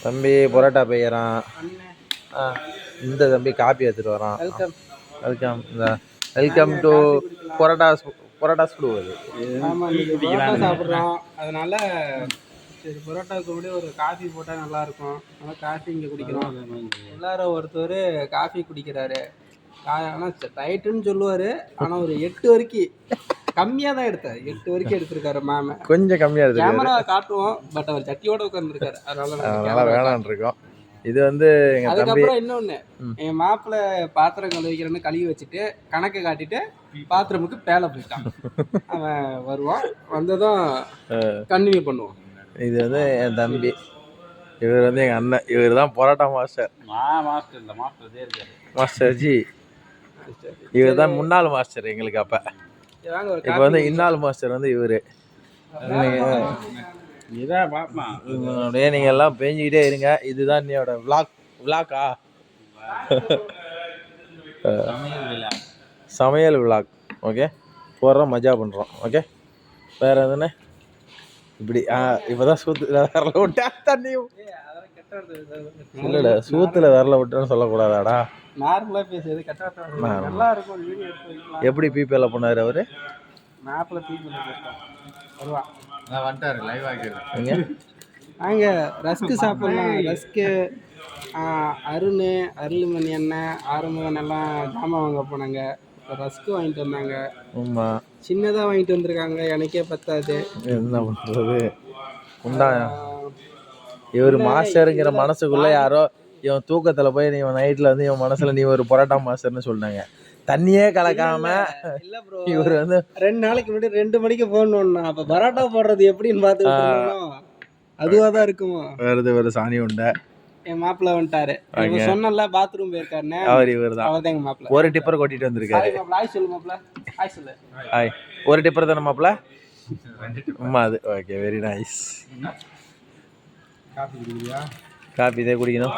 தம்பி பரோட்டா பெய்யறான். இந்த தம்பி காப்பி எடுத்துட்டு வரான். வெல்கம். வெல்கம் டு பரோட்டா சுடுவது. சாப்பிட்றோம். அதனால சரி பரோட்டாவுக்கு கூட ஒரு காஃபி போட்டால் நல்லாயிருக்கும். அதனால் காஃபி இங்கே குடிக்கிறோம். எல்லாரும் ஒருத்தர் காஃபி குடிக்கிறாரு. ஆனால் டயட்டுன்னு சொல்லுவார். ஆனால் ஒரு 8 வரைக்கும் கம்மியாக தான் எடுத்தார். 8 வரைக்கும் எடுத்திருக்காரு மேம். கொஞ்சம் கம்மியாக எடுத்து கேமரா காட்டுவோம். பட் அவர் சட்டியோட உட்காந்துருக்காரு. அதனால வேணான் இருக்கோம். இது வந்து அதுக்கப்புறம் இன்னொன்று, என் மாப்பிள்ளை பாத்திரம் கழுவிக்கிறேன்னு கழுவி வச்சுட்டு கணக்கு காட்டிட்டு பாத்திரமுக்கு பேலை போயிட்டான். அவன் வருவான். வந்ததும் கண்டினியூ பண்ணுவோம். இது வந்து என் தம்பி, இவர் வந்து எங்கள் அண்ணன். இவர் தான் பரோட்டா மாஸ்டர். Master G. இவர் தான் முன்னாள் மாஸ்டர் எங்களுக்கு. அப்போ இப்போ வந்து இன்னாள் மாஸ்டர் வந்து இவர். அப்படியே நீங்கள் எல்லாம் பேஞ்சிக்கிட்டே இருங்க. இதுதான் என்னோட விளாக்கா சமையல் விளாக். ஓகே, போடுறோம், மஜா பண்ணுறோம். ஓகே, வேறு எதுன்னு இப்படி இப்போதான் சூத்துல விரல விட்டா தண்ணியும் இல்லைடா, சூத்துல விரல விட்டுன்னு சொல்லக்கூடாதாடா. நார்மலாக பேசுறது நல்லா இருக்கும். எப்படி பிபிஎல் பண்ணார் அவரு? மேப்பில் பிபிஎல் வருவான். வந்துட்டாரு லைவ் ஆகிடுது. நாங்கள் ரஸ்க்கு சாப்பிட்லாம். ரஸ்க்கு அருள்மணி அண்ணன் ஆறுமுகன் எல்லாம் ஜாமான் வாங்க போனாங்க. இப்போ ரஸ்க்கு வாங்கிட்டு வந்தாங்க. ஆமாம், சின்னதாக வாங்கிட்டு வந்திருக்காங்க. எனக்கே பத்தாது. என்ன பண்ணுறது? உண்டா இவர் மாஸ்டருங்கிற மனசுக்குள்ளே யாரோ இவன் தூக்கத்தில் போய் நீ நைட்டில் வந்து இவன் மனசில் நீ ஒரு பரோட்டா மாஸ்டர்னு சொல்லிட்டாங்க. தண்ணியே கலக்காம இல்லை ப்ரோ, இவர் வந்து 2 நாளைக்கு முன்னாடி 2 மணிக்கு ஃபோன் பண்ணான். அப்போ பரோட்டா போடுறது எப்படின்னு பார்த்து அதுவாக தான் இருக்குமா? வருது சாணி உண்டை. என் மாப்பிள்ள வந்துட்டாரு. சொன்னல பாத்ரூம் போயிருக்காருன்னு. அவர் இவர் தான். அவர் தான் எங்க மாப்பிள்ள. ஒரு டிப்பர் கொட்டிட்டு வந்திருக்காரு. ஹாய் சொல்லு மாப்பிள்ள. ஹாய் சொல்லு. ஹாய். ஒரு டிப்பர் தானே மாப்பிள்ள? அம்மா அது. Okay, very nice. காபி குடிக்கிறியா? காபி தான் குடிக்கணும்.